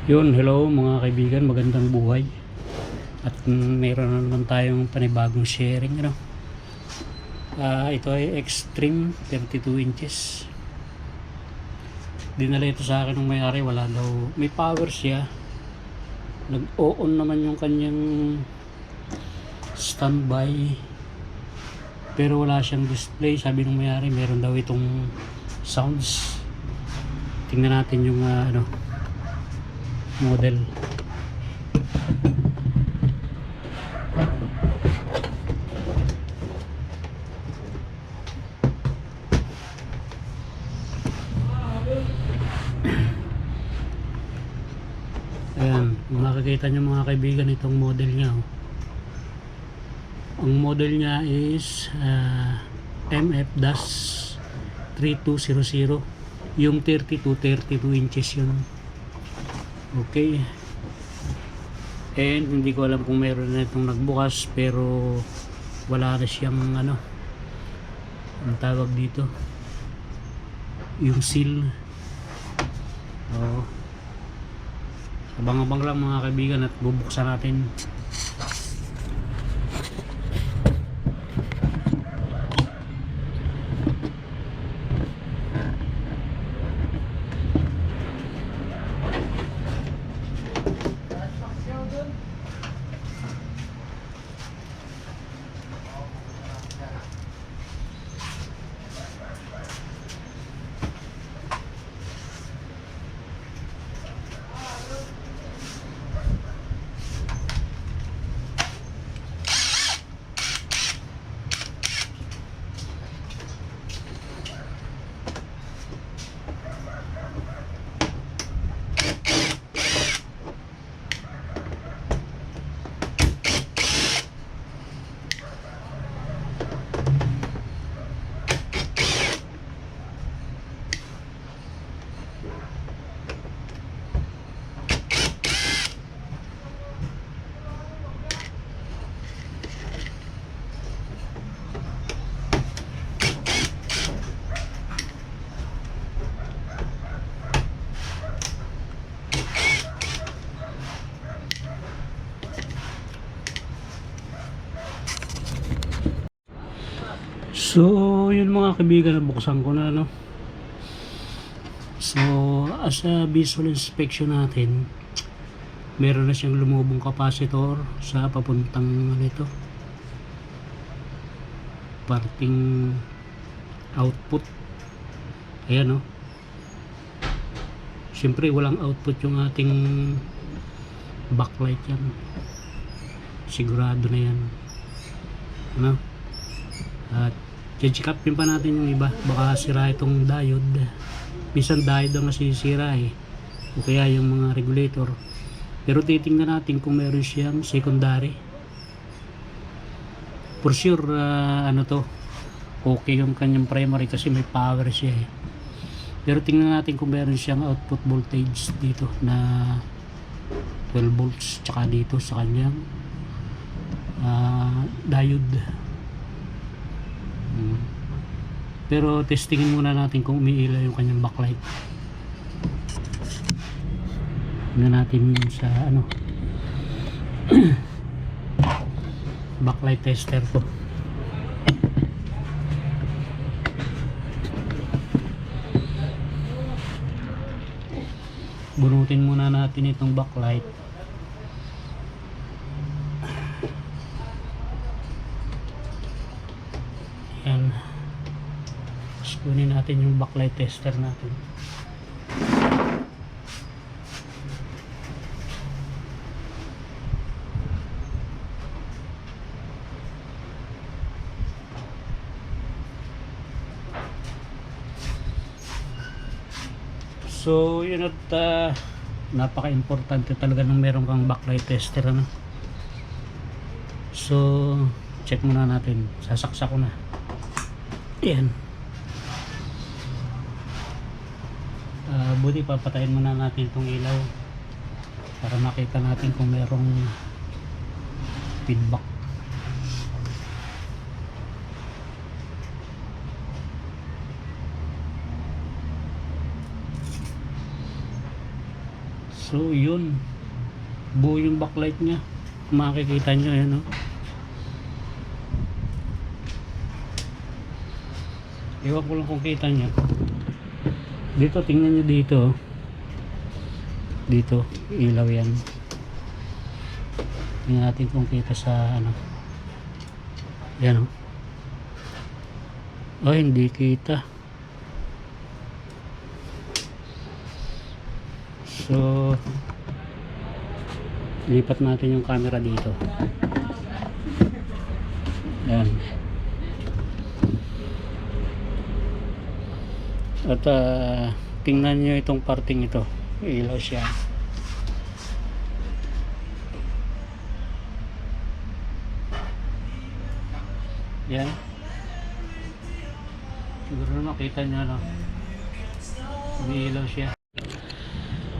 Yun, hello mga kaibigan, magandang buhay. At meron na naman tayong panibagong sharing, ano. Ito ay Extreme 32 inches. Dinala ito sa akin ng may-ari, wala daw, may power siya. Nag-on naman yung kanyang standby, pero wala siyang display. Sabi ng may-ari, meron daw itong sounds. Tingnan natin yung model. Ayan, kung nakikita nyo mga kaibigan, itong model nya, oh. Ang model nya is MF-3200. Yung 32 inches yun. Okay. And hindi ko alam kung meron na itong nagbukas, pero wala na siyang ang tawag dito, yung seal. Abang-abang lang mga kaibigan at bubuksan natin. So, yun mga kaibigan, nabuksan ko na, no? So, as a visual inspection natin, meron na siyang lumubong capacitor sa papuntang parting output. Ayan, no? Siyempre, walang output yung ating backlight yan. Sigurado na yan. Ano? At check up pa natin yung iba, baka sira itong diode. Minsan diode ang nasisira o kaya yung mga regulator. Pero titingnan natin kung meron siyang secondary. For sure okay yung kanyang primary kasi may power siya Pero tingnan natin kung meron siyang output voltage dito na 12 volts, tsaka dito sa kanyang diode. Pero testingin muna natin kung umiilaw yung kanyang backlight. Tingnan natin sa backlight tester ko. Bunutin muna natin itong backlight. Yan. Kunin natin yung backlight tester natin. So yun at napaka-importante talaga nang meron kang backlight tester, ano. So check muna natin. Sasaksak ko na. Ayan. Buti papatayin muna natin itong ilaw para makita natin kung merong feedback. So yun, buo yung backlight nya, makikita nyo yan, no? Iwan ko lang kung kita nyo dito, tingnan nyo dito, dito ilaw yan. Tingnan natin kung kita sa ano, yan, oh. Oh, hindi kita. So lipat natin yung camera dito. Yan. At tingnan nyo itong parting ito, ilaw siya. Yan. Siguro na makita nyo, no? Umiilaw siya.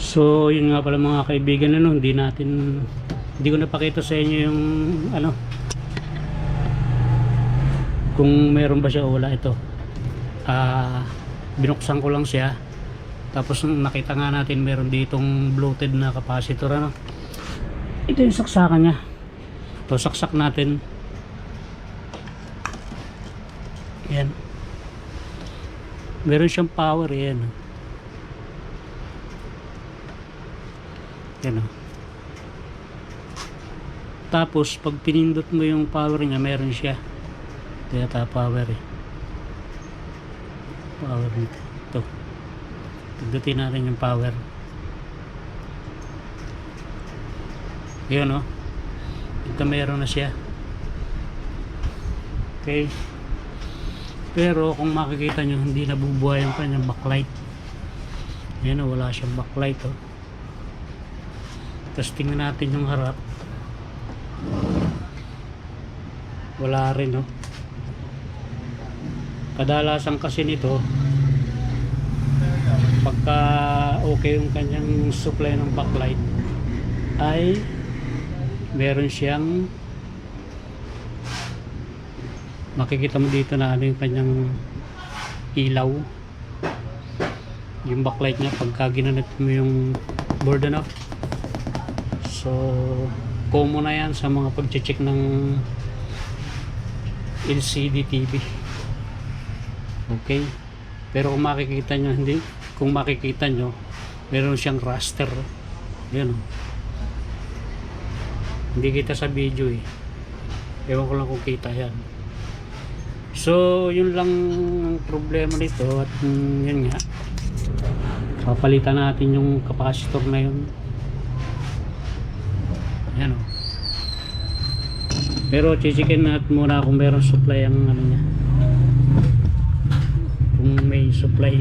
So yun nga pala mga kaibigan, ano, hindi ko napakita sa inyo yung ano, kung meron ba siya o wala. Ito binuksan ko lang siya, tapos nakita nga natin meron ditong bloated na capacitor, ano. Ito yung saksakan nya. Ito, saksak natin. Yan, meron siyang power. Yan, yan, oh. Tapos pag pinindot mo yung power nya, meron siya data power, power nito. Ito, pagdutin natin yung power. Yun, oh. Ito, meron na siya. Okay, pero kung makikita nyo, hindi nabubuhay yung kanyang backlight. Yan, oh, wala siyang backlight, oh. Tapos tingnan natin yung harap, wala rin, oh. Kadalasan kasi nito, pagka okay yung kanyang supply ng backlight, ay meron siyang, makikita mo dito na ano yung kanyang ilaw, yung backlight niya pagka ginanit mo yung board, ano. So common na yan sa mga pag-check ng LCD TV. Okay, pero kung makikita nyo, kung makikita nyo, meron siyang raster. Yan, oh. Hindi kita sa video, ewan ko lang kung kita yan. So yun lang ang problema nito. At yun nga, papalitan natin yung capacitor na yun. Yan, oh. Pero chichikin natin muna kung meron supply ang ano niya, kung may supply.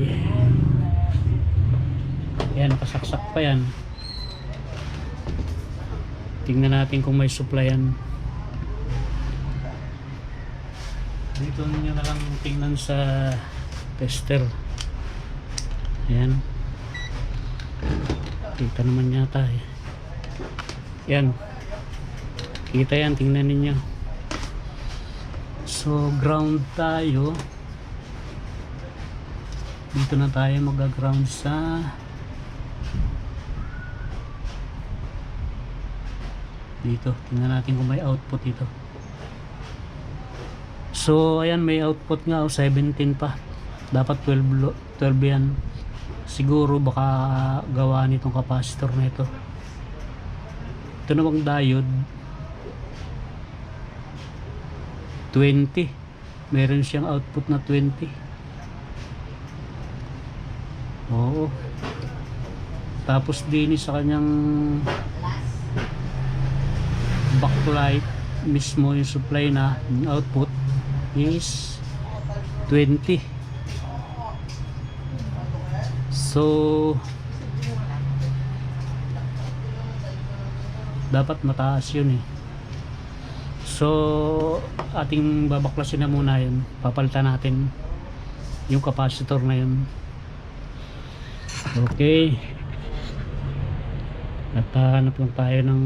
Yan, nakasaksak pa yan. Tingnan natin kung may supply yan. Dito nyo na lang tingnan sa tester. Yan, kita naman yata, yan, kita yan, tingnan ninyo. So ground tayo dito, na tayo mag-ground sa dito. Tingnan natin kung may output ito. So ayan, may output nga, 17 pa, dapat 12 yan. Siguro baka gawa nitong capacitor na ito. Ito namang diode 20, meron siyang output na 20. Oo, tapos din sa kanyang backlight mismo, yung supply na yung output is 20. So dapat mataas yun, So ating babaklasin na muna yun, papalitan natin yung capacitor na yun. Okay, at hanap lang tayo ng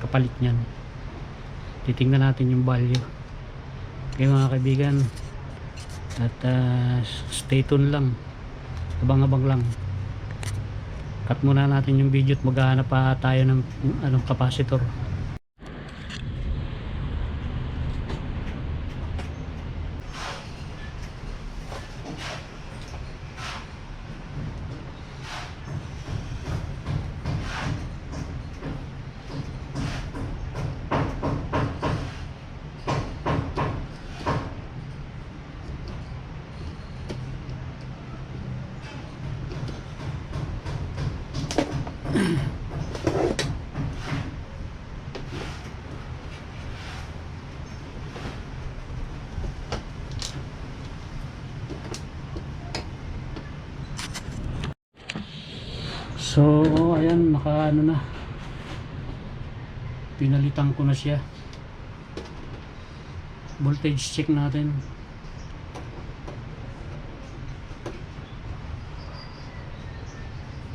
kapalit nyan. Titingnan natin yung value. Okay mga kaibigan, at stay tuned lang, abang-abang lang. cut muna natin yung video at maghahanap pa tayo ng capacitor. So ayan, naka na, pinalitan ko na siya. Voltage check natin.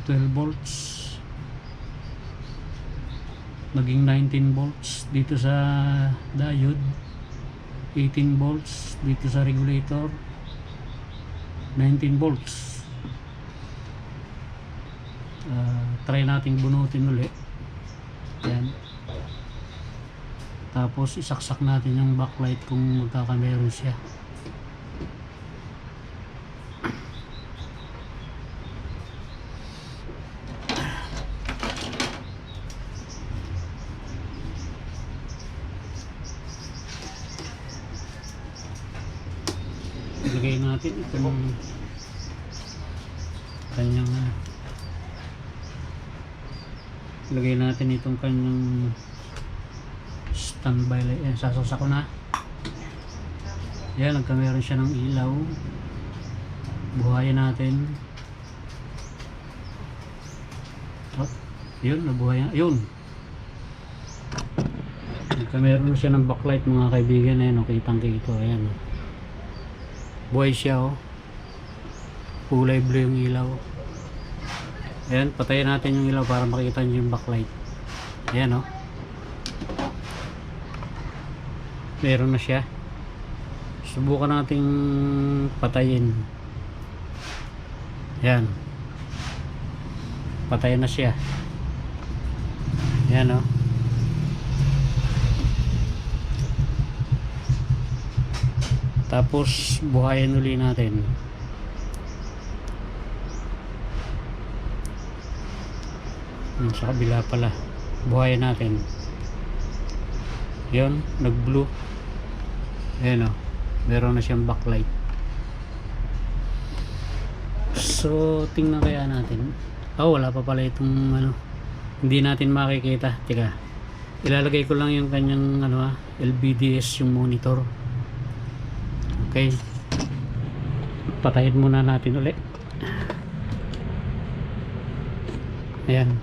$12 volts, naging 19 volts dito sa diode, 18 volts dito sa regulator, 19 volts. Try nating bunutin ulit. Yan. Tapos isaksak natin yung backlight kung magkakameron siya. Ilagay natin itong kanyang ilagay natin itong kanyang standby light. Sasaksak ko na. Yan, nagkameron siya ng ilaw. Buhayin natin. Oh, yun, nabuhay na. Yun, nagkameron siya ng backlight mga kaibigan. Ayan, kitang kito. Ayan, buhay siya, oh. Kulay blue yung ilaw. Ayan, patayin natin yung ilaw para makita nyo yung backlight. Ayan, oh. Meron na siya. Subukan nating patayin. Ayan, patayin na siya. Ayan, oh. Tapos buhayin uli natin. Sa kabila pala, buhayin natin. Yun, nag blue. Ayan, o, meron na siyang backlight. So tingnan kaya natin. Wala pa pala itong hindi natin makikita. Teka, ilalagay ko lang yung kanyang LVDS, yung monitor. Okay, patayin muna natin ulit. Ayan,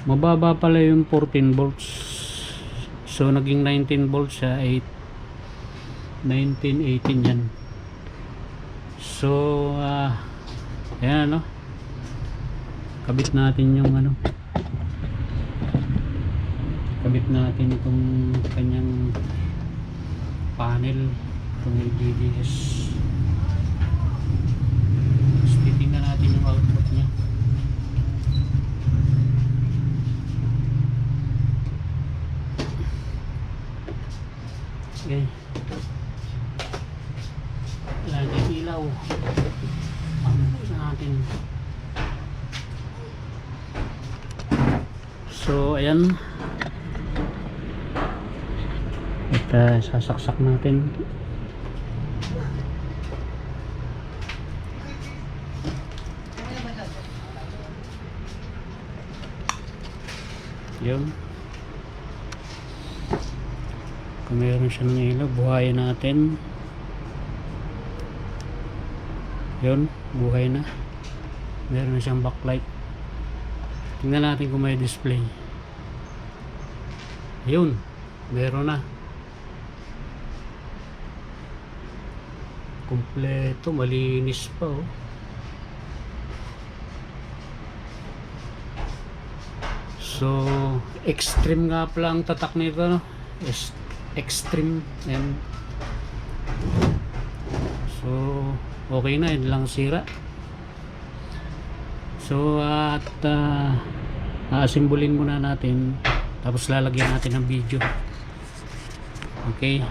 mababa pala yung 14 volts. So naging 19 volts siya, 19, 18 yan. So ayan, kabit natin yung kabit natin itong kanyang panel, itong LVDS. Tapos titingnan natin yung output nya. Okay, lagay ilaw. Pangbukas natin. So ayan, sasaksak natin. Yun, kung meron siya ng ilaw, buhayin natin. Yun, buhay na. Meron na siyang backlight. Tingnan natin kung may display. Yun, meron na. Kompleto, malinis pa, oh. So extreme nga pala ang tatak nito, no? Extreme. Yan. So Okay na, yun lang sira. So at aasimbulin muna natin, tapos lalagyan natin ng video. Okay,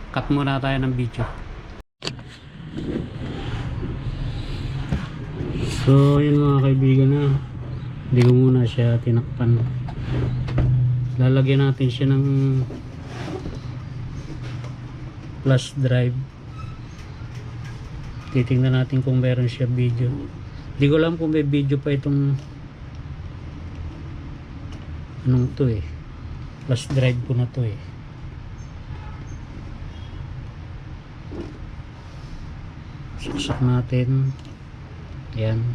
cut muna tayo ng video. So yun mga kaibigan, na hindi ko muna siya tinakpan. Lalagyan natin siya ng flash drive. Titingnan natin kung meron siya video. Hindi ko alam kung may video pa itong anong to eh, flash drive ko na to eh. Saksak natin. Ayan.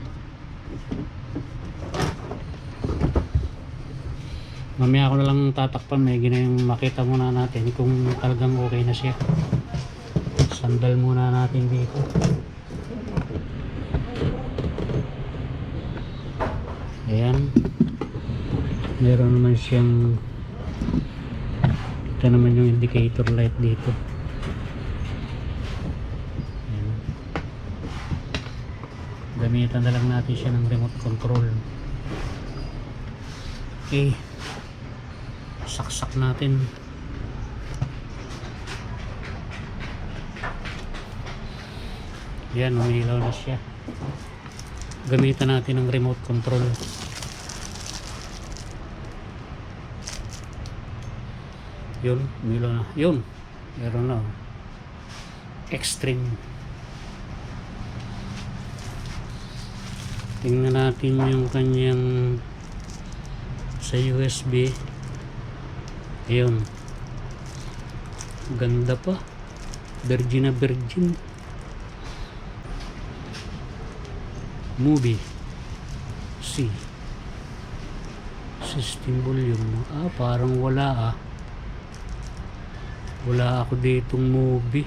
Mamaya ako na lang tatakpan, may ginayang makita muna natin kung talagang okay na siya. Sandal muna natin dito. Ayan. Meron naman siyang, ito naman yung indicator light dito. Ayan. Gamitan na lang natin siya ng remote control. Okay, saksak natin. Yan, umilaw na siya. Gamitan natin ng remote control. Yun, umilaw na. Yun, meron na. Extreme. Tingnan natin yung kanyang sa USB. Ayun, ganda pa, virgin na virgin. Movie C system volume. Parang wala wala ako ditong movie.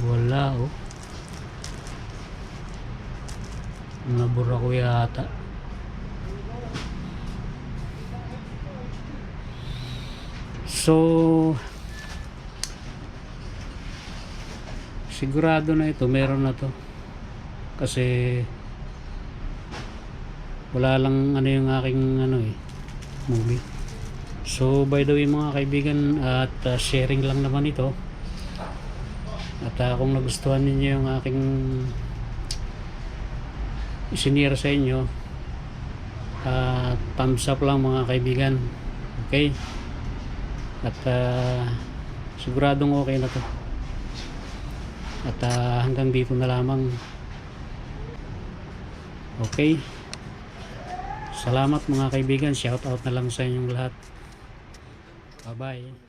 Wala nabura ko yata. So sigurado na ito, meron na to, kasi wala lang yung aking movie. So by the way mga kaibigan, at sharing lang naman ito, at kung nagustuhan ninyo yung aking isinira sa inyo, thumbs up lang mga kaibigan. Okay, at siguradong okay na to. At hanggang dito na lamang. Okay, salamat mga kaibigan. Shout out na lang sa inyong lahat. Bye bye.